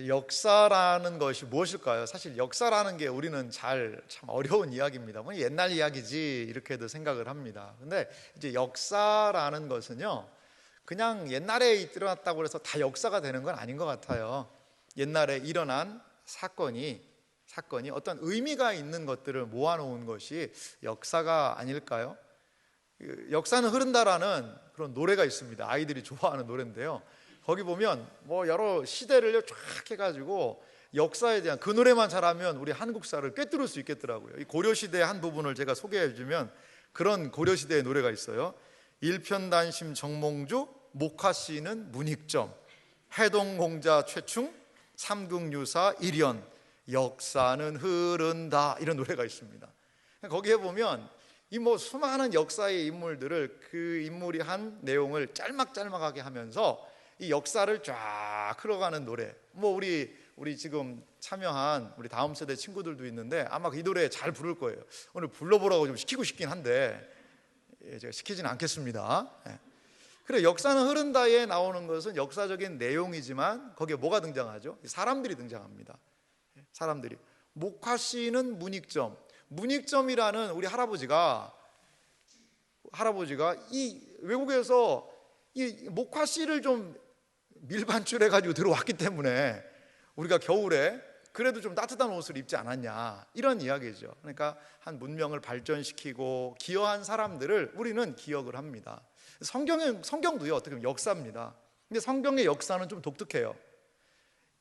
역사라는 것이 무엇일까요? 사실 역사라는 게 우리는 참 어려운 이야기입니다. 뭐 옛날 이야기지 이렇게도 생각을 합니다. 근데 이제 역사라는 것은요, 그냥 옛날에 일어났다고 해서 다 역사가 되는 건 아닌 것 같아요. 옛날에 일어난 사건이 어떤 의미가 있는 것들을 모아놓은 것이 역사가 아닐까요? 역사는 흐른다라는 그런 노래가 있습니다. 아이들이 좋아하는 노래인데요. 거기 보면 뭐 여러 시대를 쫙 해가지고 역사에 대한 그 노래만 잘하면 우리 한국사를 꿰뚫을 수 있겠더라고요. 이 고려시대의 한 부분을 제가 소개해 주면 그런 고려시대의 노래가 있어요. 일편단심 정몽주, 목화씨는 문익점, 해동공자 최충, 삼국유사 일연, 역사는 흐른다, 이런 노래가 있습니다. 거기에 보면 이 뭐 수많은 역사의 인물들을 그 인물이 한 내용을 짤막짤막하게 하면서 이 역사를 쫙 흘러가는 노래. 뭐 우리 지금 참여한 우리 다음 세대 친구들도 있는데 아마 이 노래 잘 부를 거예요. 오늘 불러보라고 좀 시키고 싶긴 한데 제가 시키지는 않겠습니다. 그래, 역사는 흐른다에 나오는 것은 역사적인 내용이지만 거기에 뭐가 등장하죠? 사람들이 등장합니다. 사람들이. 목화씨는 문익점. 문익점이라는 우리 할아버지가 이 외국에서 이 목화씨를 좀 밀반출해 가지고 들어왔기 때문에 우리가 겨울에 그래도 좀 따뜻한 옷을 입지 않았냐, 이런 이야기죠. 그러니까 한 문명을 발전시키고 기여한 사람들을 우리는 기억을 합니다. 성경도요, 어떻게 보면 역사입니다. 근데 성경의 역사는 좀 독특해요.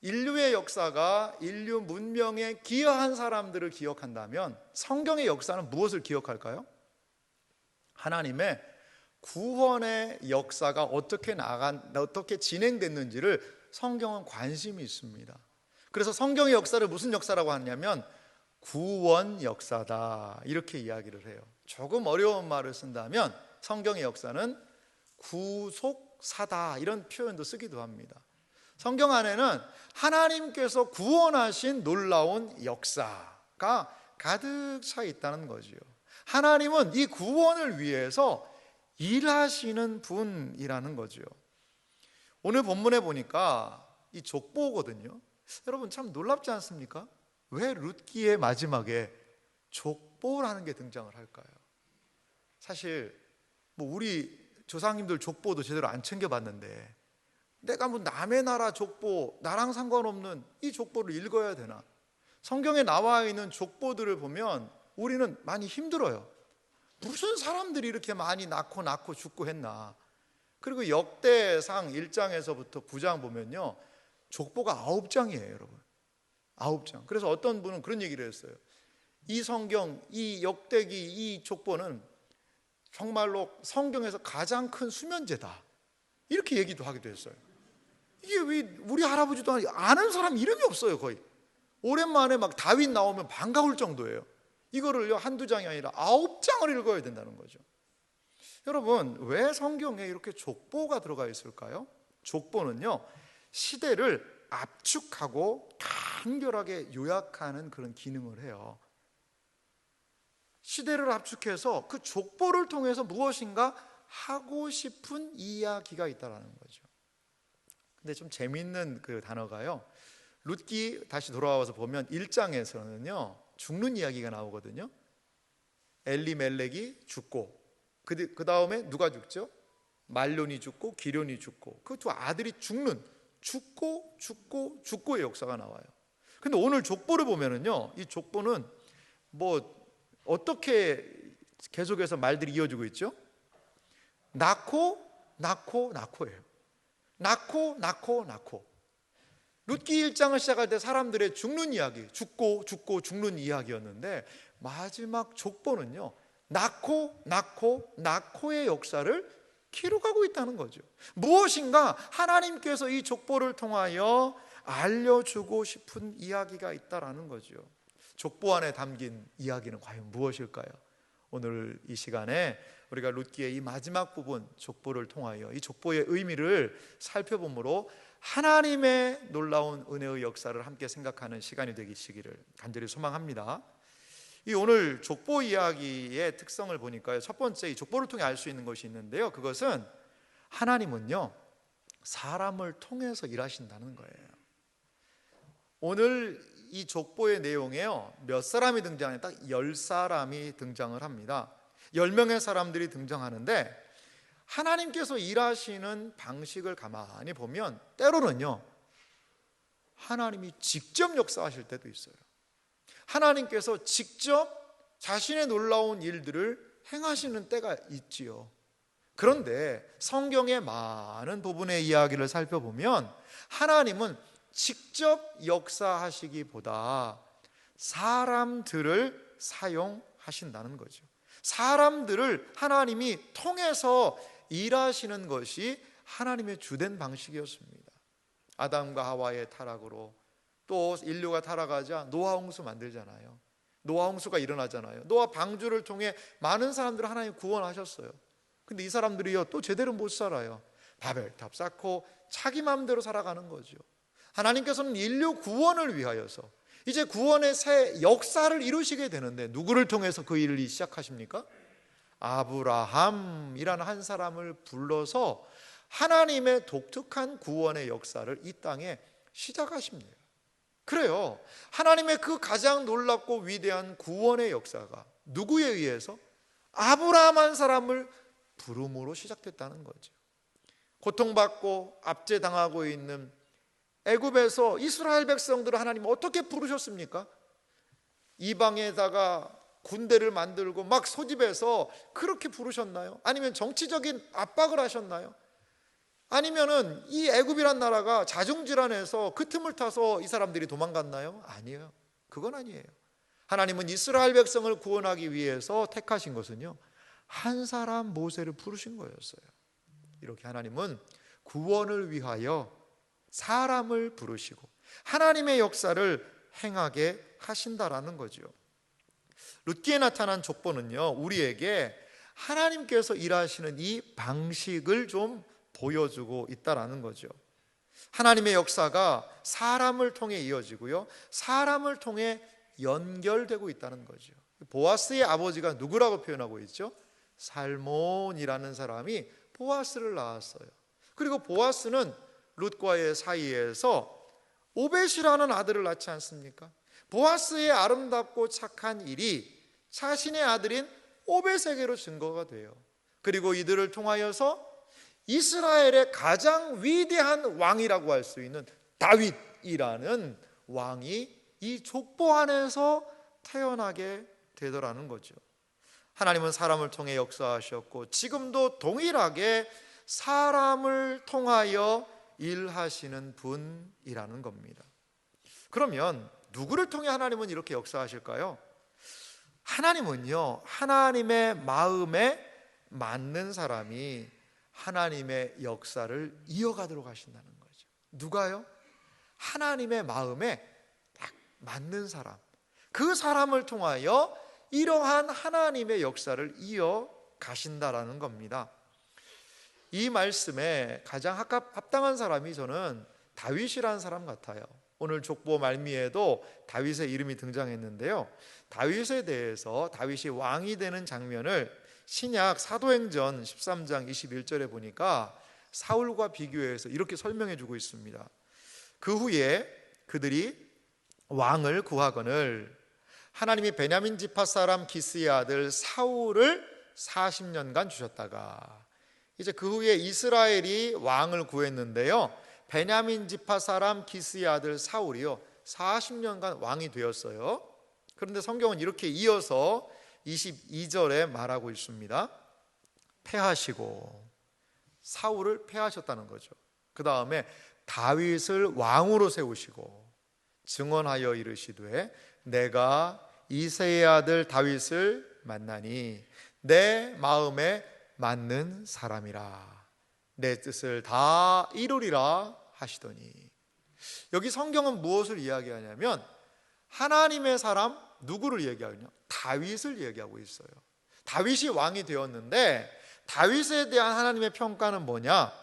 인류의 역사가 인류 문명에 기여한 사람들을 기억한다면 성경의 역사는 무엇을 기억할까요? 하나님의 구원의 역사가 어떻게 진행됐는지를 성경은 관심이 있습니다. 그래서 성경의 역사를 무슨 역사라고 하냐면 구원 역사다, 이렇게 이야기를 해요. 조금 어려운 말을 쓴다면 성경의 역사는 구속사다, 이런 표현도 쓰기도 합니다. 성경 안에는 하나님께서 구원하신 놀라운 역사가 가득 차 있다는 거지요. 하나님은 이 구원을 위해서 일하시는 분이라는 거죠. 오늘 본문에 보니까 이 족보거든요. 여러분 참 놀랍지 않습니까? 왜 룻기의 마지막에 족보라는 게 등장을 할까요? 사실 뭐 우리 조상님들 족보도 제대로 안 챙겨봤는데 내가 뭐 남의 나라 족보, 나랑 상관없는 이 족보를 읽어야 되나? 성경에 나와 있는 족보들을 보면 우리는 많이 힘들어요. 무슨 사람들이 이렇게 많이 낳고 죽고 했나? 그리고 역대상 1장에서부터 9장 보면요, 족보가 9장이에요, 여러분. 9장. 그래서 어떤 분은 그런 얘기를 했어요. 이 성경, 이 역대기, 이 족보는 정말로 성경에서 가장 큰 수면제다, 이렇게 얘기도 하기도 했어요. 이게 왜 우리 할아버지도 아는 사람 이름이 없어요. 거의 오랜만에 막 다윗 나오면 반가울 정도예요. 이거를요 한두 장이 아니라 9장을 읽어야 된다는 거죠. 여러분, 왜 성경에 이렇게 족보가 들어가 있을까요? 족보는요 시대를 압축하고 간결하게 요약하는 그런 기능을 해요. 시대를 압축해서 그 족보를 통해서 무엇인가 하고 싶은 이야기가 있다는 거죠. 근데 좀 재미있는 그 단어가요, 룻기 다시 돌아와서 보면 1장에서는요 죽는 이야기가 나오거든요. 엘리멜렉이 죽고 그 다음에 누가 죽죠? 말론이 죽고 기련이 죽고 그 두 아들이 죽고의 역사가 나와요. 근데 오늘 족보를 보면은요, 이 족보는 뭐 어떻게 계속해서 말들이 이어지고 있죠? 낳고예요. 낳고. 룻기 1장을 시작할 때 사람들의 죽는 이야기, 죽는 이야기였는데 마지막 족보는요 낳고의 역사를 기록하고 있다는 거죠. 무엇인가 하나님께서 이 족보를 통하여 알려주고 싶은 이야기가 있다라는 거죠. 족보 안에 담긴 이야기는 과연 무엇일까요? 오늘 이 시간에 우리가 룻기의 이 마지막 부분 족보를 통하여 이 족보의 의미를 살펴보므로 하나님의 놀라운 은혜의 역사를 함께 생각하는 시간이 되시기를 간절히 소망합니다. 이 오늘 족보 이야기의 특성을 보니까요, 첫 번째 이 족보를 통해 알 수 있는 것이 있는데요, 그것은 하나님은요 사람을 통해서 일하신다는 거예요. 오늘 이 족보의 내용에요, 몇 사람이 등장해요? 딱 10사람이 등장을 합니다. 10명의 사람들이 등장하는데 하나님께서 일하시는 방식을 가만히 보면 때로는요, 하나님이 직접 역사하실 때도 있어요. 하나님께서 직접 자신의 놀라운 일들을 행하시는 때가 있지요. 그런데 성경의 많은 부분의 이야기를 살펴보면 하나님은 직접 역사하시기보다 사람들을 사용하신다는 거죠. 사람들을 하나님이 통해서 일하시는 것이 하나님의 주된 방식이었습니다. 아담과 하와의 타락으로 또 인류가 타락하자 노아 홍수 만들잖아요. 노아 홍수가 일어나잖아요. 노아 방주를 통해 많은 사람들을 하나님 구원하셨어요. 근데 이 사람들이요, 또 제대로 못 살아요. 바벨탑 쌓고 자기 마음대로 살아가는 거죠. 하나님께서는 인류 구원을 위하여서 이제 구원의 새 역사를 이루시게 되는데 누구를 통해서 그 일을 시작하십니까? 아브라함이라는 한 사람을 불러서 하나님의 독특한 구원의 역사를 이 땅에 시작하십니다. 그래요, 하나님의 그 가장 놀랍고 위대한 구원의 역사가 누구에 의해서? 아브라함 한 사람을 부름으로 시작됐다는 거죠. 고통받고 압제당하고 있는 애굽에서 이스라엘 백성들을 하나님 어떻게 부르셨습니까? 이방에다가 군대를 만들고 막 소집해서 그렇게 부르셨나요? 아니면 정치적인 압박을 하셨나요? 아니면은 이 애굽이란 나라가 자중질환해서 그 틈을 타서 이 사람들이 도망갔나요? 아니에요. 그건 아니에요. 하나님은 이스라엘 백성을 구원하기 위해서 택하신 것은요, 한 사람 모세를 부르신 거였어요. 이렇게 하나님은 구원을 위하여 사람을 부르시고 하나님의 역사를 행하게 하신다라는 거죠. 룻기에 나타난 족보는요, 우리에게 하나님께서 일하시는 이 방식을 좀 보여주고 있다라는 거죠. 하나님의 역사가 사람을 통해 이어지고요, 사람을 통해 연결되고 있다는 거죠. 보아스의 아버지가 누구라고 표현하고 있죠? 살몬이라는 사람이 보아스를 낳았어요. 그리고 보아스는 룻과의 사이에서 오벳이라는 아들을 낳지 않습니까? 보아스의 아름답고 착한 일이 자신의 아들인 오벳에게로 증거가 돼요. 그리고 이들을 통하여서 이스라엘의 가장 위대한 왕이라고 할 수 있는 다윗이라는 왕이 이 족보 안에서 태어나게 되더라는 거죠. 하나님은 사람을 통해 역사하셨고 지금도 동일하게 사람을 통하여 일하시는 분이라는 겁니다. 그러면 누구를 통해 하나님은 이렇게 역사하실까요? 하나님은요, 하나님의 마음에 맞는 사람이 하나님의 역사를 이어가도록 하신다는 거죠. 누가요? 하나님의 마음에 딱 맞는 사람, 그 사람을 통하여 이러한 하나님의 역사를 이어가신다라는 겁니다. 이 말씀에 가장 합당한 사람이 저는 다윗이라는 사람 같아요. 오늘 족보 말미에도 다윗의 이름이 등장했는데요, 다윗에 대해서 다윗이 왕이 되는 장면을 신약 사도행전 13장 21절에 보니까 사울과 비교해서 이렇게 설명해 주고 있습니다. 그 후에 그들이 왕을 구하거늘 하나님이 베냐민 지파 사람 기스의 아들 사울을 40년간 주셨다가 이제 그 후에 이스라엘이 왕을 구했는데요, 베냐민 지파 사람 기스의 아들 사울이요 40년간 왕이 되었어요. 그런데 성경은 이렇게 이어서 22절에 말하고 있습니다. 패하시고, 사울을 패하셨다는 거죠. 그 다음에 다윗을 왕으로 세우시고 증언하여 이르시되 내가 이새의 아들 다윗을 만나니 내 마음에 맞는 사람이라 내 뜻을 다 이루리라 하시더니, 여기 성경은 무엇을 이야기하냐면 하나님의 사람 누구를 얘기하냐? 다윗을 얘기하고 있어요. 다윗이 왕이 되었는데 다윗에 대한 하나님의 평가는 뭐냐?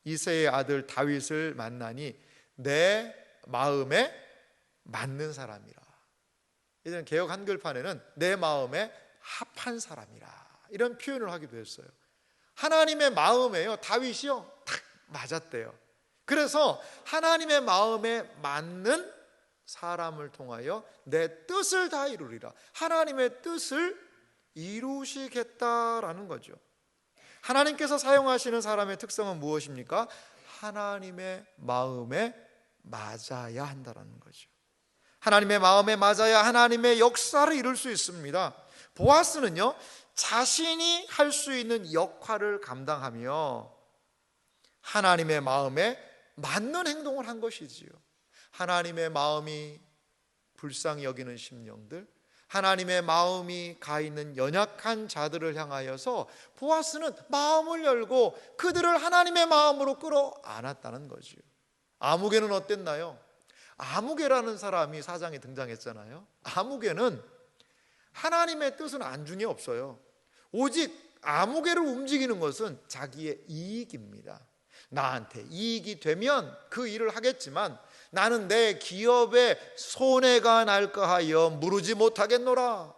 이새의 아들 다윗을 만나니 내 마음에 맞는 사람이라. 이제는 개역 한글판에는 내 마음에 합한 사람이라 이런 표현을 하기도 했어요. 하나님의 마음에요, 다윗이요 딱 맞았대요. 그래서 하나님의 마음에 맞는 사람을 통하여 내 뜻을 다 이루리라. 하나님의 뜻을 이루시겠다라는 거죠. 하나님께서 사용하시는 사람의 특성은 무엇입니까? 하나님의 마음에 맞아야 한다는 거죠. 하나님의 마음에 맞아야 하나님의 역사를 이룰 수 있습니다. 보아스는요, 자신이 할 수 있는 역할을 감당하며 하나님의 마음에 맞는 행동을 한 것이지요. 하나님의 마음이 불쌍히 여기는 심령들, 하나님의 마음이 가 있는 연약한 자들을 향하여서 보아스는 마음을 열고 그들을 하나님의 마음으로 끌어안았다는 거지요. 아무개는 어땠나요? 아무개라는 사람이 사장에 등장했잖아요. 아무개는 하나님의 뜻은 안중에 없어요. 오직 아무개를 움직이는 것은 자기의 이익입니다. 나한테 이익이 되면 그 일을 하겠지만 나는 내 기업에 손해가 날까 하여 무르지 못하겠노라.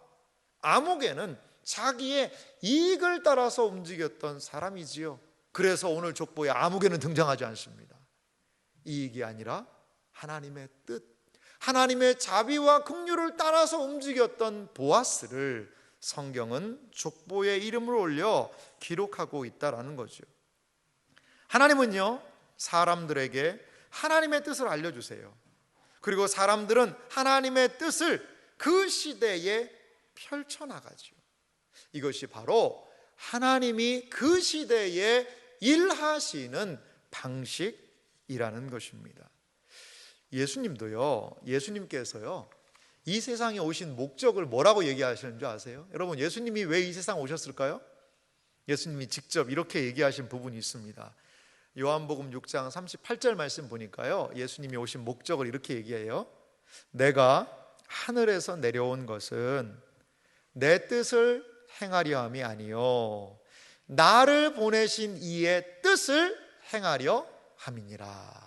아무개는 자기의 이익을 따라서 움직였던 사람이지요. 그래서 오늘 족보에 아무개는 등장하지 않습니다. 이익이 아니라 하나님의 뜻, 하나님의 자비와 긍휼을 따라서 움직였던 보아스를 성경은 족보에 이름을 올려 기록하고 있다라는 거죠. 하나님은요, 사람들에게 하나님의 뜻을 알려주세요. 그리고 사람들은 하나님의 뜻을 그 시대에 펼쳐나가죠. 이것이 바로 하나님이 그 시대에 일하시는 방식이라는 것입니다. 예수님께서요, 이 세상에 오신 목적을 뭐라고 얘기하시는 줄 아세요? 여러분, 예수님이 왜 이 세상 오셨을까요? 예수님이 직접 이렇게 얘기하신 부분이 있습니다. 요한복음 6장 38절 말씀 보니까요, 예수님이 오신 목적을 이렇게 얘기해요. 내가 하늘에서 내려온 것은 내 뜻을 행하려 함이 아니요 나를 보내신 이의 뜻을 행하려 함이니라.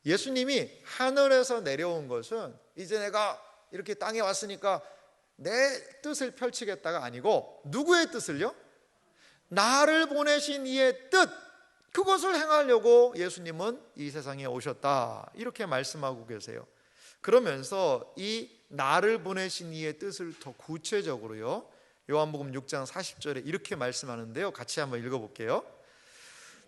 예수님이 하늘에서 내려온 것은 이제 내가 이렇게 땅에 왔으니까 내 뜻을 펼치겠다가 아니고 누구의 뜻을요? 나를 보내신 이의 뜻, 그것을 행하려고 예수님은 이 세상에 오셨다, 이렇게 말씀하고 계세요. 그러면서 이 나를 보내신 이의 뜻을 더 구체적으로요, 요한복음 6장 40절에 이렇게 말씀하는데요, 같이 한번 읽어볼게요.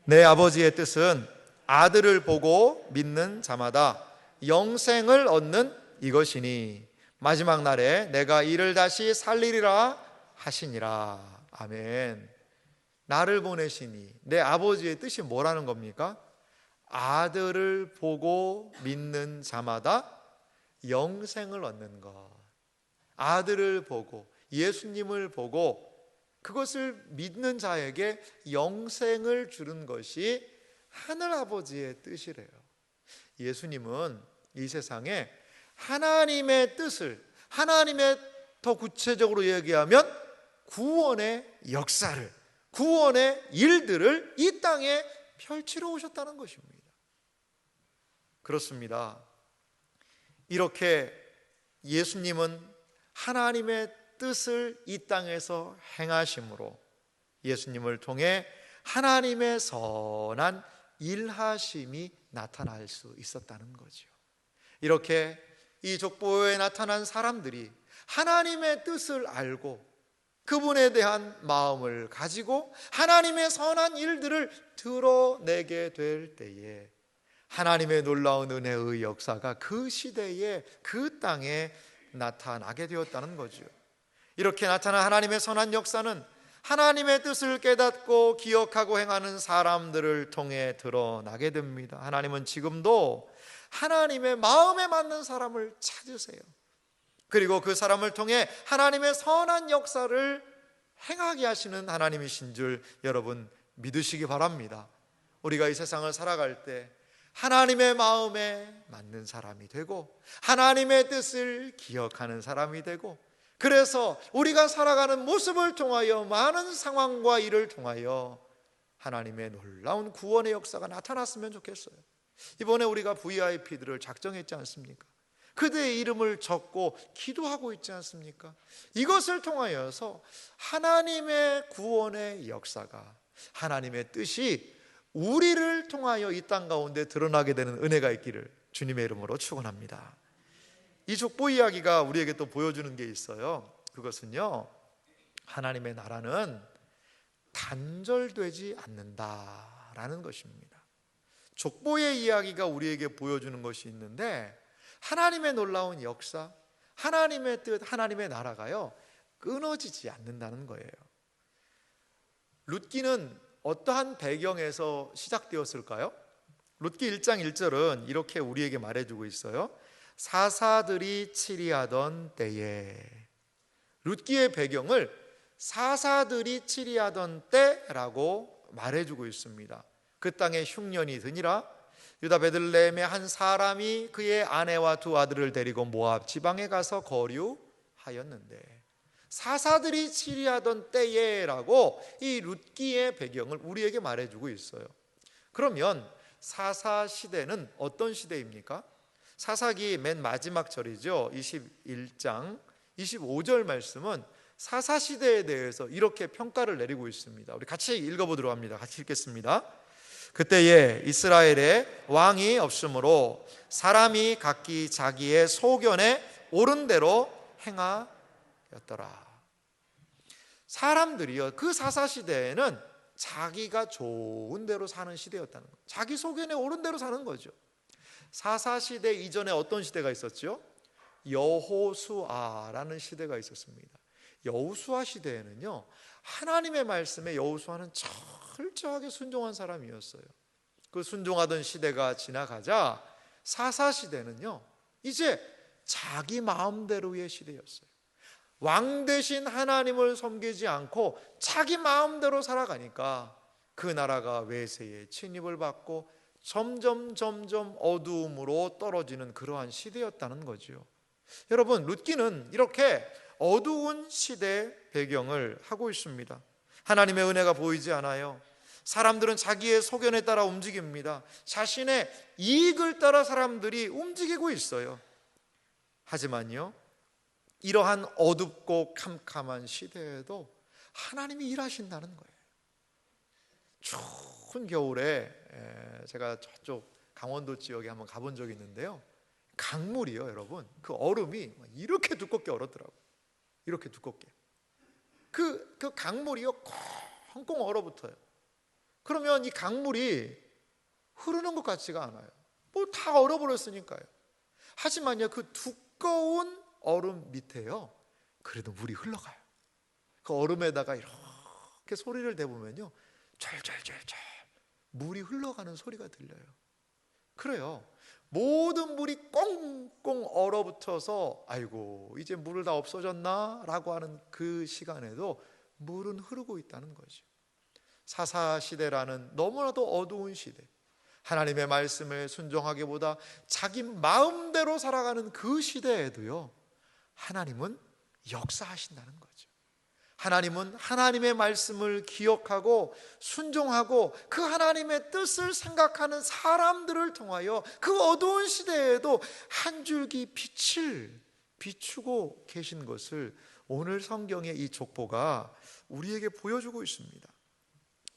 내 아버지의 뜻은 아들을 보고 믿는 자마다 영생을 얻는 이것이니 마지막 날에 내가 이를 다시 살리리라 하시니라. 아멘. 나를 보내시니, 내 아버지의 뜻이 뭐라는 겁니까? 아들을 보고 믿는 자마다 영생을 얻는 것. 아들을 보고, 예수님을 보고 그것을 믿는 자에게 영생을 주는 것이 하늘아버지의 뜻이래요. 예수님은 이 세상에 하나님의 뜻을, 하나님의 더 구체적으로 얘기하면 구원의 역사를, 구원의 일들을 이 땅에 펼치러 오셨다는 것입니다. 그렇습니다. 이렇게 예수님은 하나님의 뜻을 이 땅에서 행하심으로 예수님을 통해 하나님의 선한 일하심이 나타날 수 있었다는 거죠. 이렇게 이 족보에 나타난 사람들이 하나님의 뜻을 알고 그분에 대한 마음을 가지고 하나님의 선한 일들을 드러내게 될 때에 하나님의 놀라운 은혜의 역사가 그 시대에 그 땅에 나타나게 되었다는 거죠. 이렇게 나타난 하나님의 선한 역사는 하나님의 뜻을 깨닫고 기억하고 행하는 사람들을 통해 드러나게 됩니다. 하나님은 지금도 하나님의 마음에 맞는 사람을 찾으세요. 그리고 그 사람을 통해 하나님의 선한 역사를 행하게 하시는 하나님이신 줄 여러분 믿으시기 바랍니다. 우리가 이 세상을 살아갈 때 하나님의 마음에 맞는 사람이 되고 하나님의 뜻을 기억하는 사람이 되고, 그래서 우리가 살아가는 모습을 통하여 많은 상황과 일을 통하여 하나님의 놀라운 구원의 역사가 나타났으면 좋겠어요. 이번에 우리가 VIP들을 작정했지 않습니까? 그들의 이름을 적고 기도하고 있지 않습니까? 이것을 통하여서 하나님의 구원의 역사가, 하나님의 뜻이 우리를 통하여 이 땅 가운데 드러나게 되는 은혜가 있기를 주님의 이름으로 축원합니다. 이 족보 이야기가 우리에게 또 보여주는 게 있어요. 그것은요, 하나님의 나라는 단절되지 않는다라는 것입니다. 족보의 이야기가 우리에게 보여주는 것이 있는데, 하나님의 놀라운 역사, 하나님의 뜻, 하나님의 나라가요, 끊어지지 않는다는 거예요. 룻기는 어떠한 배경에서 시작되었을까요? 룻기 1장 1절은 이렇게 우리에게 말해주고 있어요. 사사들이 치리하던 때에. 룻기의 배경을 사사들이 치리하던 때라고 말해주고 있습니다. 그 땅에 흉년이 드니라 유다 베들레헴의 한 사람이 그의 아내와 두 아들을 데리고 모압 지방에 가서 거류하였는데, 사사들이 치리하던 때에라고 이 룻기의 배경을 우리에게 말해주고 있어요. 그러면 사사 시대는 어떤 시대입니까? 사사기 맨 마지막 절이죠. 21장 25절 말씀은 사사 시대에 대해서 이렇게 평가를 내리고 있습니다. 우리 같이 읽어보도록 합니다. 같이 읽겠습니다. 그때에 이스라엘에 왕이 없으므로 사람이 각기 자기의 소견에 옳은 대로 행하였더라. 사람들이요, 그 사사 시대에는 자기가 좋은 대로 사는 시대였다는 거예요. 자기 소견에 옳은 대로 사는 거죠. 사사 시대 이전에 어떤 시대가 있었죠? 여호수아라는 시대가 있었습니다. 여호수아 시대에는요, 하나님의 말씀에 여호수아는 철저하게 순종한 사람이었어요. 그 순종하던 시대가 지나가자 사사 시대는요, 이제 자기 마음대로의 시대였어요. 왕 대신 하나님을 섬기지 않고 자기 마음대로 살아가니까 그 나라가 외세의 침입을 받고 점점 어두움으로 떨어지는 그러한 시대였다는 거죠. 여러분, 룻기는 이렇게 어두운 시대 배경을 하고 있습니다. 하나님의 은혜가 보이지 않아요. 사람들은 자기의 소견에 따라 움직입니다. 자신의 이익을 따라 사람들이 움직이고 있어요. 하지만요, 이러한 어둡고 캄캄한 시대에도 하나님이 일하신다는 거예요. 추운 겨울에 제가 저쪽 강원도 지역에 한번 가본 적이 있는데요, 강물이요, 여러분, 그 얼음이 이렇게 두껍게 얼었더라고요. 이렇게 두껍게. 그 강물이요, 꽁꽁 얼어붙어요. 그러면 이 강물이 흐르는 것 같지가 않아요. 뭐 다 얼어버렸으니까요. 하지만요, 그 두꺼운 얼음 밑에요, 그래도 물이 흘러가요. 그 얼음에다가 이렇게 소리를 대보면요, 촤촤촤촤 물이 흘러가는 소리가 들려요. 그래요. 모든 물이 꽁꽁 얼어붙어서 아이고 이제 물을 다 없어졌나 라고 하는 그 시간에도 물은 흐르고 있다는 거죠. 사사시대라는 너무나도 어두운 시대, 하나님의 말씀을 순종하기보다 자기 마음대로 살아가는 그 시대에도요, 하나님은 역사하신다는 거죠. 하나님은 하나님의 말씀을 기억하고 순종하고 그 하나님의 뜻을 생각하는 사람들을 통하여 그 어두운 시대에도 한 줄기 빛을 비추고 계신 것을 오늘 성경의 이 족보가 우리에게 보여주고 있습니다.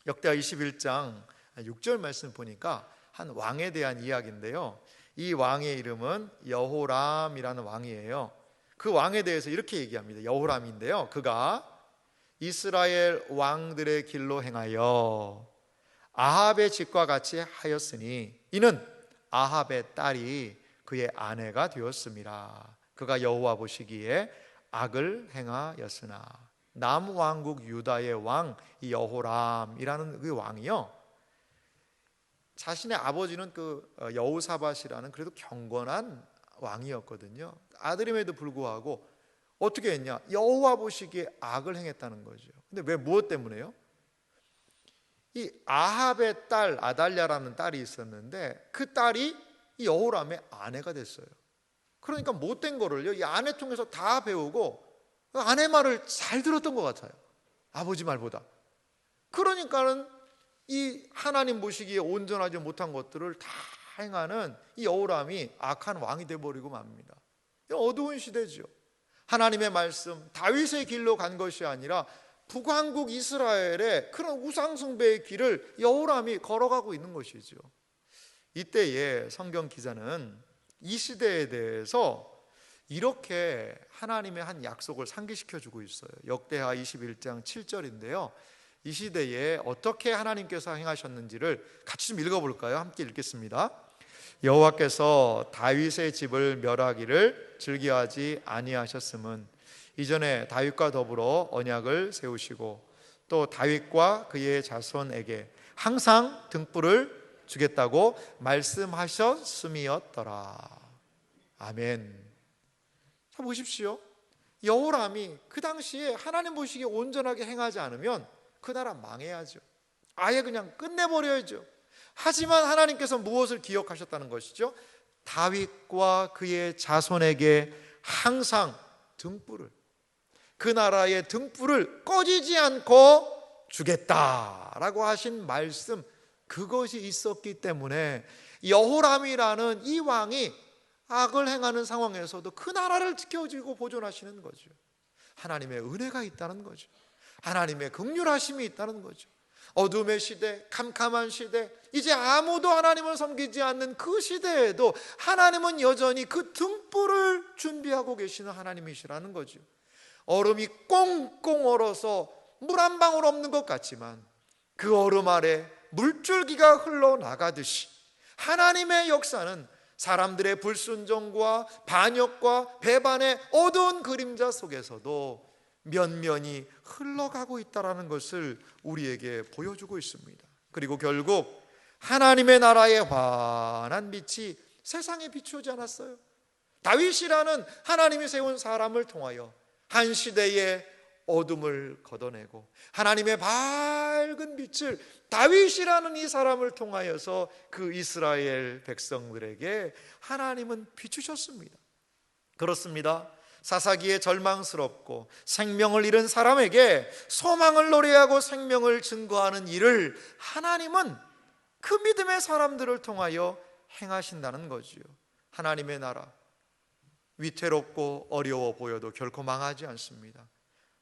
역대하 21장 6절 말씀 보니까 한 왕에 대한 이야기인데요, 이 왕의 이름은 여호람이라는 왕이에요. 그 왕에 대해서 이렇게 얘기합니다. 여호람인데요, 그가 이스라엘 왕들의 길로 행하여 아합의 집과 같이 하였으니 이는 아합의 딸이 그의 아내가 되었음이라. 그가 여호와 보시기에 악을 행하였으나. 남왕국 유다의 왕 이 여호람이라는 그 왕이요, 자신의 아버지는 그 여호사밧이라는 그래도 경건한 왕이었거든요. 아들임에도 불구하고 어떻게 했냐? 여호와 보시기에 악을 행했다는 거죠. 근데 왜, 무엇 때문에요? 이 아합의 딸 아달랴라는 딸이 있었는데 그 딸이 이 여호람의 아내가 됐어요. 그러니까 못된 거를요, 이 아내 통해서 다 배우고 아내 말을 잘 들었던 것 같아요, 아버지 말보다. 그러니까는 이 하나님 보시기에 온전하지 못한 것들을 다 행하는 이 여호람이 악한 왕이 되어버리고 맙니다. 어두운 시대죠. 하나님의 말씀, 다윗의 길로 간 것이 아니라 북왕국 이스라엘의 그런 우상숭배의 길을 여호람이 걸어가고 있는 것이죠. 이때에 성경 기자는 이 시대에 대해서 이렇게 하나님의 한 약속을 상기시켜 주고 있어요. 역대하 21장 7절인데요. 이 시대에 어떻게 하나님께서 행하셨는지를 같이 좀 읽어볼까요? 함께 읽겠습니다. 여호와께서 다윗의 집을 멸하기를 즐겨하지 아니하셨음은 이전에 다윗과 더불어 언약을 세우시고 또 다윗과 그의 자손에게 항상 등불을 주겠다고 말씀하셨음이었더라. 아멘. 자, 보십시오. 여호람이 그 당시에 하나님 보시기에 온전하게 행하지 않으면 그 나라 망해야죠. 아예 그냥 끝내버려야죠. 하지만 하나님께서 무엇을 기억하셨다는 것이죠? 다윗과 그의 자손에게 항상 등불을, 그 나라의 등불을 꺼지지 않고 주겠다라고 하신 말씀, 그것이 있었기 때문에 여호람이라는 이 왕이 악을 행하는 상황에서도 그 나라를 지켜주고 보존하시는 거죠. 하나님의 은혜가 있다는 거죠. 하나님의 긍휼하심이 있다는 거죠. 어둠의 시대, 캄캄한 시대, 이제 아무도 하나님을 섬기지 않는 그 시대에도 하나님은 여전히 그 등불을 준비하고 계시는 하나님이시라는 거죠. 얼음이 꽁꽁 얼어서 물 한 방울 없는 것 같지만 그 얼음 아래 물줄기가 흘러나가듯이 하나님의 역사는 사람들의 불순종과 반역과 배반의 어두운 그림자 속에서도 면면이 흘러가고 있다는 것을 우리에게 보여주고 있습니다. 그리고 결국 하나님의 나라의 환한 빛이 세상에 비추지 않았어요. 다윗이라는 하나님이 세운 사람을 통하여 한 시대의 어둠을 걷어내고 하나님의 밝은 빛을 다윗이라는 이 사람을 통하여서 그 이스라엘 백성들에게 하나님은 비추셨습니다. 그렇습니다. 사사기에 절망스럽고 생명을 잃은 사람에게 소망을 노래하고 생명을 증거하는 일을 하나님은 그 믿음의 사람들을 통하여 행하신다는 거지요. 하나님의 나라, 위태롭고 어려워 보여도 결코 망하지 않습니다.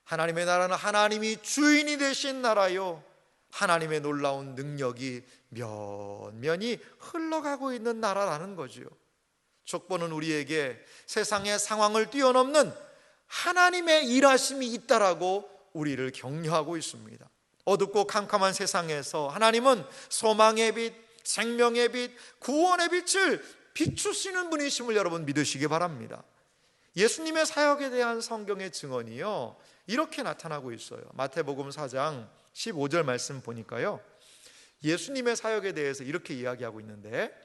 하나님의 나라는 하나님이 주인이 되신 나라요, 하나님의 놀라운 능력이 면면이 흘러가고 있는 나라라는 거지요. 족보는 우리에게 세상의 상황을 뛰어넘는 하나님의 일하심이 있다라고 우리를 격려하고 있습니다. 어둡고 캄캄한 세상에서 하나님은 소망의 빛, 생명의 빛, 구원의 빛을 비추시는 분이심을 여러분 믿으시기 바랍니다. 예수님의 사역에 대한 성경의 증언이요, 이렇게 나타나고 있어요. 마태복음 4장 15절 말씀 보니까요, 예수님의 사역에 대해서 이렇게 이야기하고 있는데,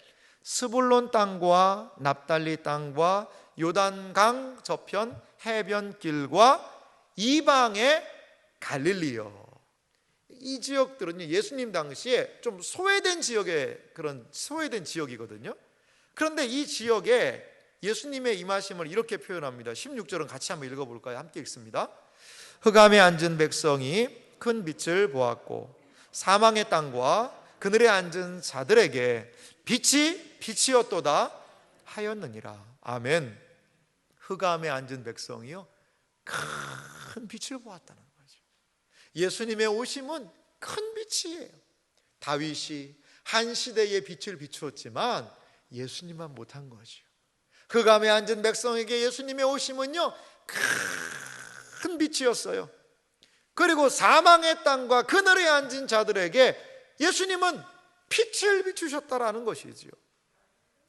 스불론 땅과 납달리 땅과 요단강 저편 해변길과 이방의 갈릴리요. 이 지역들은요, 예수님 당시에 좀 소외된 지역이거든요. 그런데 이 지역에 예수님의 임하심을 이렇게 표현합니다. 16절은 같이 한번 읽어볼까요? 함께 읽습니다. 흑암에 앉은 백성이 큰 빛을 보았고 사망의 땅과 그늘에 앉은 자들에게 빛이 빛이었도다 하였느니라. 아멘. 흑암에 앉은 백성이요, 큰 빛을 보았다는 거죠. 예수님의 오심은 큰 빛이에요. 다윗이 한 시대의 빛을 비추었지만 예수님만 못한 거죠. 흑암에 앉은 백성에게 예수님의 오심은요, 큰 빛이었어요. 그리고 사망의 땅과 그늘에 앉은 자들에게 예수님은 빛을 비추셨다라는 것이지요.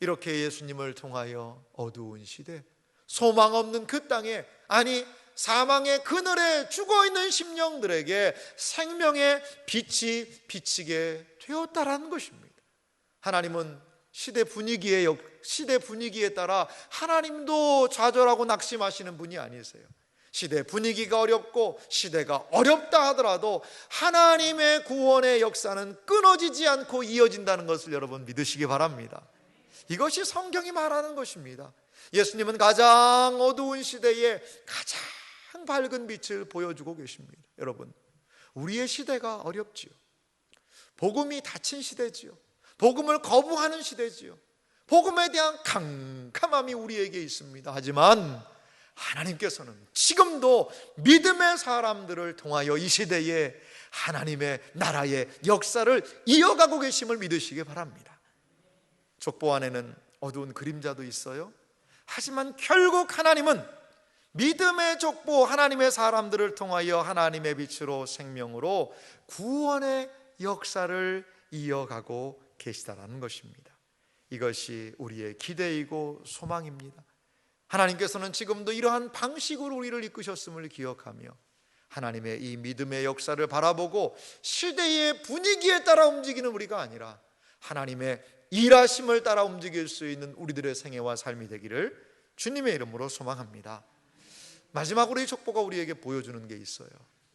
이렇게 예수님을 통하여 어두운 시대, 소망 없는 그 땅에, 아니 사망의 그늘에 죽어있는 심령들에게 생명의 빛이 비치게 되었다라는 것입니다. 하나님은 시대 분위기에 따라 하나님도 좌절하고 낙심하시는 분이 아니세요. 시대 분위기가 어렵고 시대가 어렵다 하더라도 하나님의 구원의 역사는 끊어지지 않고 이어진다는 것을 여러분 믿으시기 바랍니다. 이것이 성경이 말하는 것입니다. 예수님은 가장 어두운 시대에 가장 밝은 빛을 보여주고 계십니다. 여러분, 우리의 시대가 어렵지요. 복음이 닫힌 시대지요. 복음을 거부하는 시대지요. 복음에 대한 캄캄함이 우리에게 있습니다. 하지만 하나님께서는 지금도 믿음의 사람들을 통하여 이 시대에 하나님의 나라의 역사를 이어가고 계심을 믿으시기 바랍니다. 족보 안에는 어두운 그림자도 있어요. 하지만 결국 하나님은 믿음의 족보, 하나님의 사람들을 통하여 하나님의 빛으로 생명으로 구원의 역사를 이어가고 계시다라는 것입니다. 이것이 우리의 기대이고 소망입니다. 하나님께서는 지금도 이러한 방식으로 우리를 이끄셨음을 기억하며 하나님의 이 믿음의 역사를 바라보고 시대의 분위기에 따라 움직이는 우리가 아니라 하나님의 일하심을 따라 움직일 수 있는 우리들의 생애와 삶이 되기를 주님의 이름으로 소망합니다. 마지막으로 이 족보가 우리에게 보여주는 게 있어요.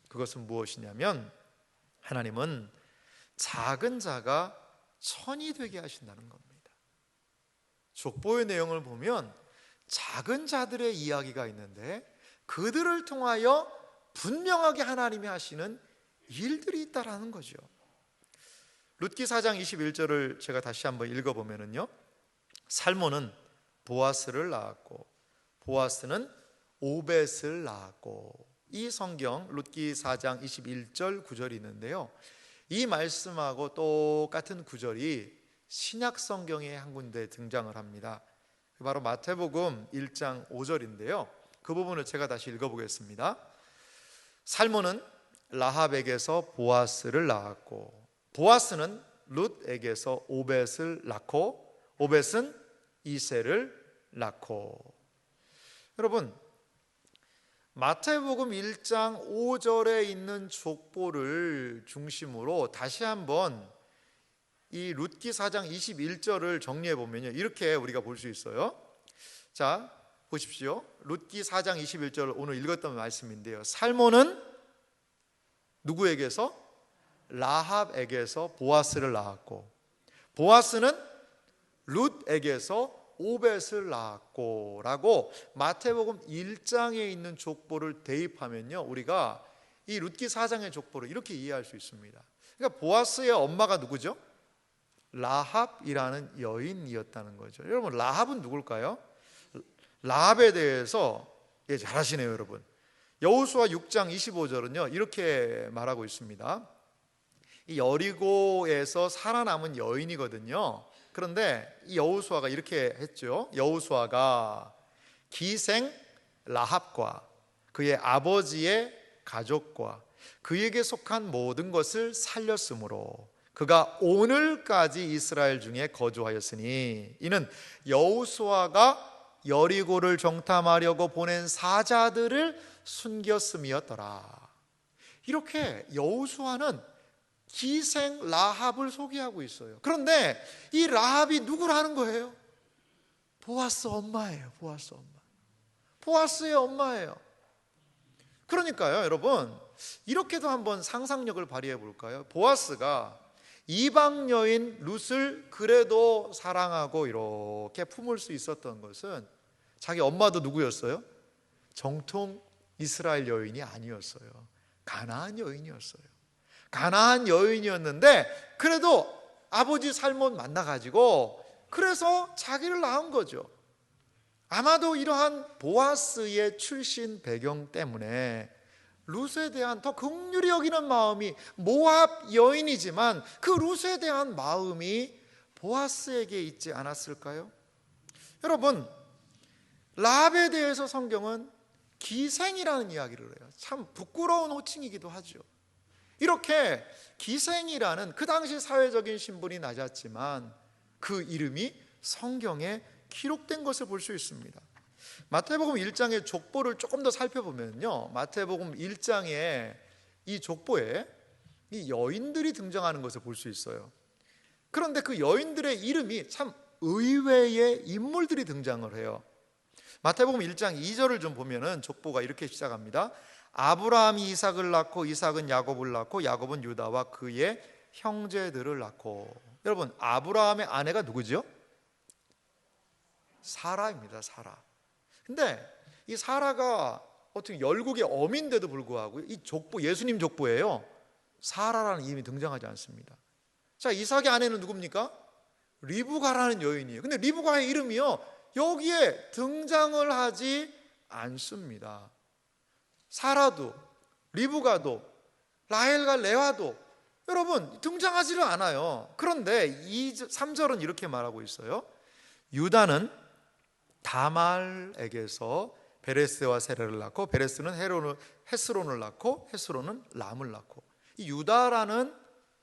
그것은 무엇이냐면 하나님은 작은 자가 천이 되게 하신다는 겁니다. 족보의 내용을 보면 작은 자들의 이야기가 있는데 그들을 통하여 분명하게 하나님이 하시는 일들이 있다라는 거죠. 룻기 4장 21절을 제가 다시 한번 읽어보면요, 살몬은 보아스를 낳았고 보아스는 오벳을 낳았고, 이 성경 룻기 4장 21절 9절이 있는데요, 이 말씀하고 똑같은 구절이 신약 성경에 한 군데 등장을 합니다. 바로 마태복음 1장 5절인데요 그 부분을 제가 다시 읽어보겠습니다. 살몬은 라합에게서 보아스를 낳았고 보아스는 룻에게서 오벳을 낳고 오벳은 이새를 낳고. 여러분, 마태복음 1장 5절에 있는 족보를 중심으로 다시 한번 이 룻기 4장 21절을 정리해 보면요, 이렇게 우리가 볼 수 있어요. 자, 보십시오. 룻기 4장 21절 오늘 읽었던 말씀인데요, 살몬은 누구에게서? 라합에게서 보아스를 낳았고 보아스는 룻에게서 오벳을 낳았고 라고 마태복음 1장에 있는 족보를 대입하면요, 우리가 이 룻기 4장의 족보를 이렇게 이해할 수 있습니다. 그러니까 보아스의 엄마가 누구죠? 라합이라는 여인이었다는 거죠. 여러분, 라합은 누굴까요? 라합에 대해서 잘 아시네요, 여러분. 여호수아 6장 25절은요 이렇게 말하고 있습니다. 이 여리고에서 살아남은 여인이거든요. 그런데 이 여호수아가 이렇게 했죠. 여호수아가 기생 라합과 그의 아버지의 가족과 그에게 속한 모든 것을 살렸으므로 그가 오늘까지 이스라엘 중에 거주하였으니 이는 여호수아가 여리고를 정탐하려고 보낸 사자들을 숨겼음이었더라. 이렇게 여호수아는 기생 라합을 소개하고 있어요. 그런데 이 라합이 누구라는 거예요? 보아스 엄마예요. 보아스 엄마. 보아스의 엄마예요. 그러니까요, 여러분, 이렇게도 한번 상상력을 발휘해 볼까요? 보아스가 이방 여인 룻을 그래도 사랑하고 이렇게 품을 수 있었던 것은 자기 엄마도 누구였어요? 정통 이스라엘 여인이 아니었어요. 가나안 여인이었어요. 가나안 여인이었는데 그래도 아버지 살몬 만나가지고 그래서 자기를 낳은 거죠. 아마도 이러한 보아스의 출신 배경 때문에 룻에 대한 더 긍휼히 여기는 마음이, 모압 여인이지만 그 룻에 대한 마음이 보아스에게 있지 않았을까요? 여러분, 라합에 대해서 성경은 기생이라는 이야기를 해요. 참 부끄러운 호칭이기도 하죠. 이렇게 기생이라는 그 당시 사회적인 신분이 낮았지만 그 이름이 성경에 기록된 것을 볼 수 있습니다. 마태복음 1장의 족보를 조금 더 살펴보면요, 마태복음 1장에 이 족보에 이 여인들이 등장하는 것을 볼 수 있어요. 그런데 그 여인들의 이름이 참 의외의 인물들이 등장을 해요. 마태복음 1장 2절을 좀 보면은 족보가 이렇게 시작합니다. 아브라함이 이삭을 낳고 이삭은 야곱을 낳고 야곱은 유다와 그의 형제들을 낳고. 여러분, 아브라함의 아내가 누구죠? 사라입니다. 사라. 근데 이 사라가 어떻게 열국의 어민데도 불구하고 이 족보, 예수님 족보예요, 사라라는 이름이 등장하지 않습니다. 자, 이삭의 아내는 누굽니까? 리브가라는 여인이에요. 근데 리브가의 이름이요, 여기에 등장을 하지 않습니다. 사라도, 리브가도, 라헬과 레아도 여러분 등장하지를 않아요. 그런데 3절은 이렇게 말하고 있어요. 유다는 다말에게서 베레스와 세라를 낳고, 베레스는 헤스론을 낳고, 헤스론은 람을 낳고. 이 유다라는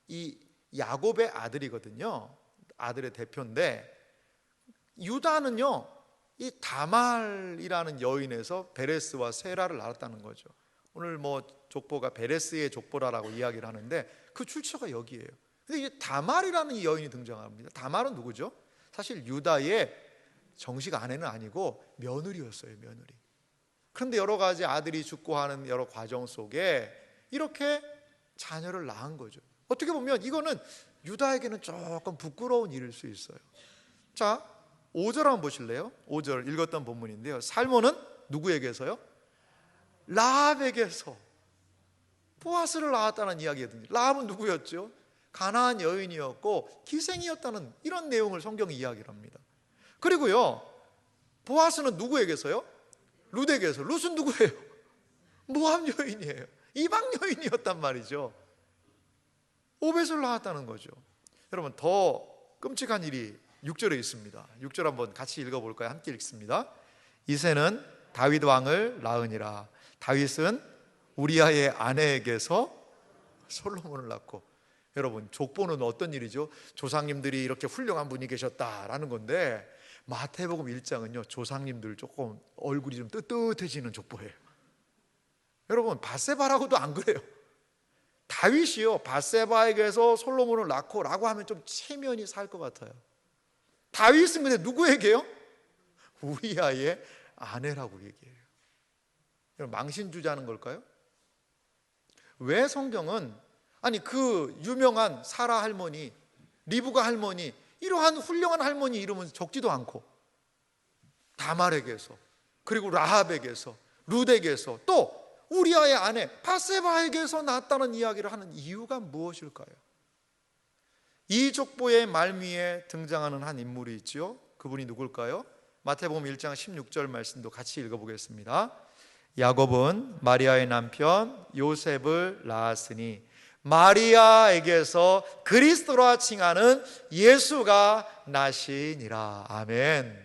이 야곱의 아들이거든요. 아들의 대표인데, 유다는요 이 다말이라는 여인에서 베레스와 세라를 낳았다는 거죠. 오늘 뭐 족보가 베레스의 족보라고 이야기를 하는데 그 출처가 여기에요. 근데 이제 다말이라는 이 여인이 등장합니다. 다말은 누구죠? 사실 유다의 정식 아내는 아니고 며느리였어요. 며느리. 그런데 여러 가지 아들이 죽고 하는 여러 과정 속에 이렇게 자녀를 낳은 거죠. 어떻게 보면 이거는 유다에게는 조금 부끄러운 일일 수 있어요. 자, 5절 한번 보실래요? 5절 읽었던 본문인데요. 살몬은 누구에게서요? 라합에게서 보아스를 낳았다는 이야기거든요. 라합은 누구였죠? 가나안 여인이었고 기생이었다는 이런 내용을 성경이 이야기를 합니다. 그리고요, 보아스는 누구에게서요? 룻에게서. 룻은 누구예요? 모압 여인이에요. 이방 여인이었단 말이죠. 오벳을 낳았다는 거죠. 여러분, 더 끔찍한 일이 6절에 있습니다. 6절 한번 같이 읽어볼까요? 함께 읽습니다. 이새는 다윗 왕을 낳으니라. 다윗은 우리아의 아내에게서 솔로몬을 낳고. 여러분, 족보는 어떤 일이죠? 조상님들이 이렇게 훌륭한 분이 계셨다라는 건데, 마태복음 1장은요 조상님들 조금 얼굴이 좀 뜨뜻해지는 족보예요. 여러분, 밧세바라고도 안 그래요. 다윗이요 밧세바에게서 솔로몬을 낳고 라고 하면 좀 체면이 살 것 같아요. 다윗은 근데 누구에게요? 우리아의 아내라고 얘기해요. 여러분, 망신주자는 걸까요? 왜 성경은 그 유명한 사라 할머니, 리브가 할머니, 이러한 훌륭한 할머니 이름은 적지도 않고 다말에게서, 그리고 라합에게서, 룻에게서, 또 우리아의 아내 밧세바에게서 낳았다는 이야기를 하는 이유가 무엇일까요? 이 족보의 말미에 등장하는 한 인물이 있죠. 그분이 누굴까요? 마태복음 1장 16절 말씀도 같이 읽어보겠습니다. 야곱은 마리아의 남편 요셉을 낳았으니 마리아에게서 그리스도라 칭하는 예수가 나시니라. 아멘.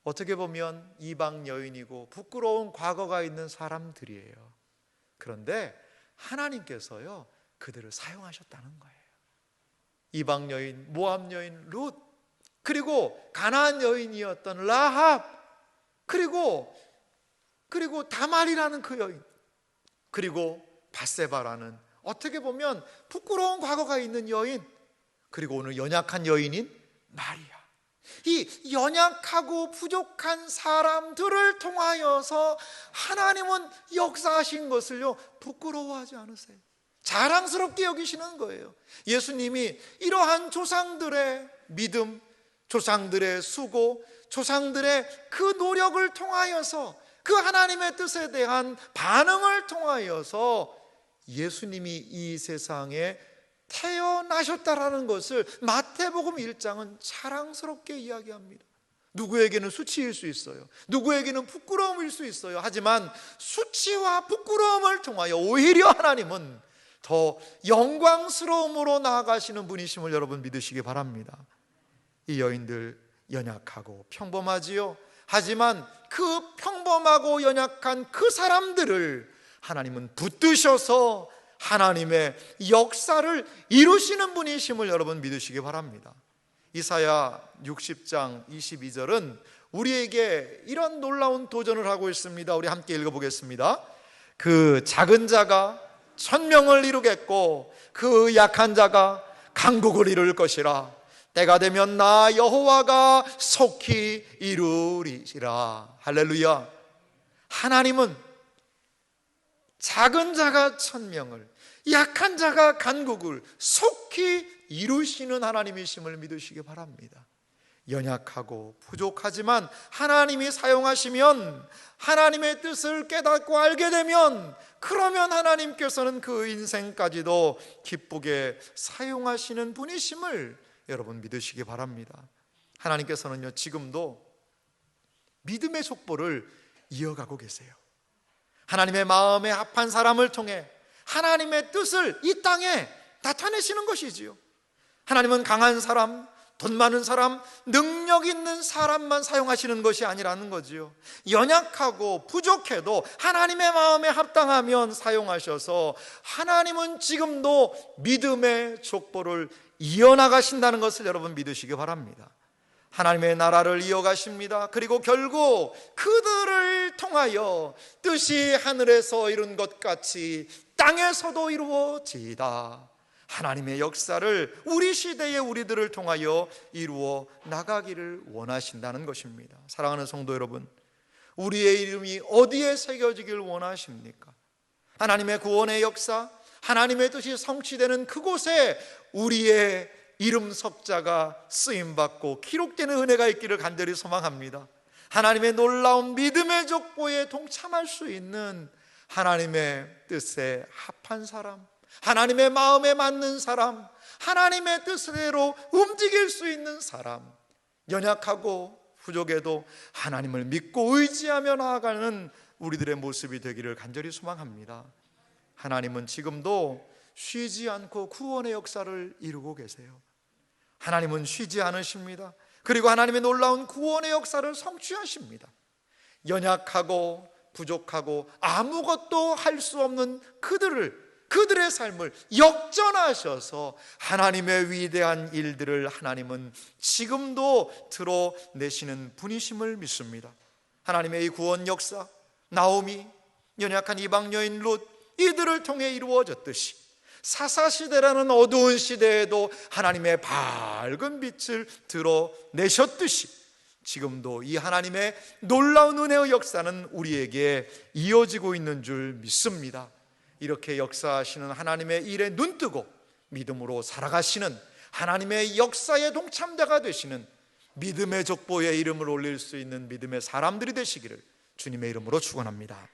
어떻게 보면 이방 여인이고 부끄러운 과거가 있는 사람들이에요. 그런데 하나님께서요 그들을 사용하셨다는 거예요. 이방 여인, 모압 여인 룻, 그리고 가나안 여인이었던 라합, 그리고 다말이라는 그 여인, 그리고 밧세바라는 어떻게 보면 부끄러운 과거가 있는 여인, 그리고 오늘 연약한 여인인 마리아. 이 연약하고 부족한 사람들을 통하여서 하나님은 역사하신 것을요 부끄러워하지 않으세요. 자랑스럽게 여기시는 거예요. 예수님이 이러한 조상들의 믿음, 조상들의 수고, 조상들의 그 노력을 통하여서 그 하나님의 뜻에 대한 반응을 통하여서 예수님이 이 세상에 태어나셨다라는 것을 마태복음 1장은 자랑스럽게 이야기합니다. 누구에게는 수치일 수 있어요. 누구에게는 부끄러움일 수 있어요. 하지만 수치와 부끄러움을 통하여 오히려 하나님은 더 영광스러움으로 나아가시는 분이심을 여러분 믿으시기 바랍니다. 이 여인들 연약하고 평범하지요. 하지만 그 평범하고 연약한 그 사람들을 하나님은 붙드셔서 하나님의 역사를 이루시는 분이심을 여러분 믿으시기 바랍니다. 이사야 60장 22절은 우리에게 이런 놀라운 도전을 하고 있습니다. 우리 함께 읽어보겠습니다. 그 작은 자가 천명을 이루겠고 그 약한 자가 강국을 이룰 것이라. 때가 되면 나 여호와가 속히 이루리라. 할렐루야. 하나님은 작은 자가 천명을, 약한 자가 간국을 속히 이루시는 하나님이심을 믿으시기 바랍니다. 연약하고 부족하지만 하나님이 사용하시면, 하나님의 뜻을 깨닫고 알게 되면, 그러면 하나님께서는 그 인생까지도 기쁘게 사용하시는 분이심을 여러분 믿으시기 바랍니다. 하나님께서는요 지금도 믿음의 족보를 이어가고 계세요. 하나님의 마음에 합한 사람을 통해 하나님의 뜻을 이 땅에 나타내시는 것이지요. 하나님은 강한 사람, 돈 많은 사람, 능력 있는 사람만 사용하시는 것이 아니라는 거지요. 연약하고 부족해도 하나님의 마음에 합당하면 사용하셔서 하나님은 지금도 믿음의 족보를 이어나가신다는 것을 여러분 믿으시기 바랍니다. 하나님의 나라를 이어가십니다. 그리고 결국 그들을 통하여 뜻이 하늘에서 이룬 것 같이 땅에서도 이루어지이다. 하나님의 역사를 우리 시대의 우리들을 통하여 이루어 나가기를 원하신다는 것입니다. 사랑하는 성도 여러분, 우리의 이름이 어디에 새겨지길 원하십니까? 하나님의 구원의 역사, 하나님의 뜻이 성취되는 그곳에 우리의 이름 석자가 쓰임받고 기록되는 은혜가 있기를 간절히 소망합니다. 하나님의 놀라운 믿음의 족보에 동참할 수 있는 하나님의 뜻에 합한 사람, 하나님의 마음에 맞는 사람, 하나님의 뜻대로 움직일 수 있는 사람, 연약하고 부족해도 하나님을 믿고 의지하며 나아가는 우리들의 모습이 되기를 간절히 소망합니다. 하나님은 지금도 쉬지 않고 구원의 역사를 이루고 계세요. 하나님은 쉬지 않으십니다. 그리고 하나님의 놀라운 구원의 역사를 성취하십니다. 연약하고 부족하고 아무것도 할 수 없는 그들의 삶을 역전하셔서 하나님의 위대한 일들을 하나님은 지금도 드러내시는 분이심을 믿습니다. 하나님의 이 구원 역사, 나오미, 연약한 이방 여인 룻, 이들을 통해 이루어졌듯이 사사시대라는 어두운 시대에도 하나님의 밝은 빛을 드러내셨듯이 지금도 이 하나님의 놀라운 은혜의 역사는 우리에게 이어지고 있는 줄 믿습니다. 이렇게 역사하시는 하나님의 일에 눈뜨고 믿음으로 살아가시는 하나님의 역사에 동참자가 되시는 믿음의 족보에 이름을 올릴 수 있는 믿음의 사람들이 되시기를 주님의 이름으로 축원합니다.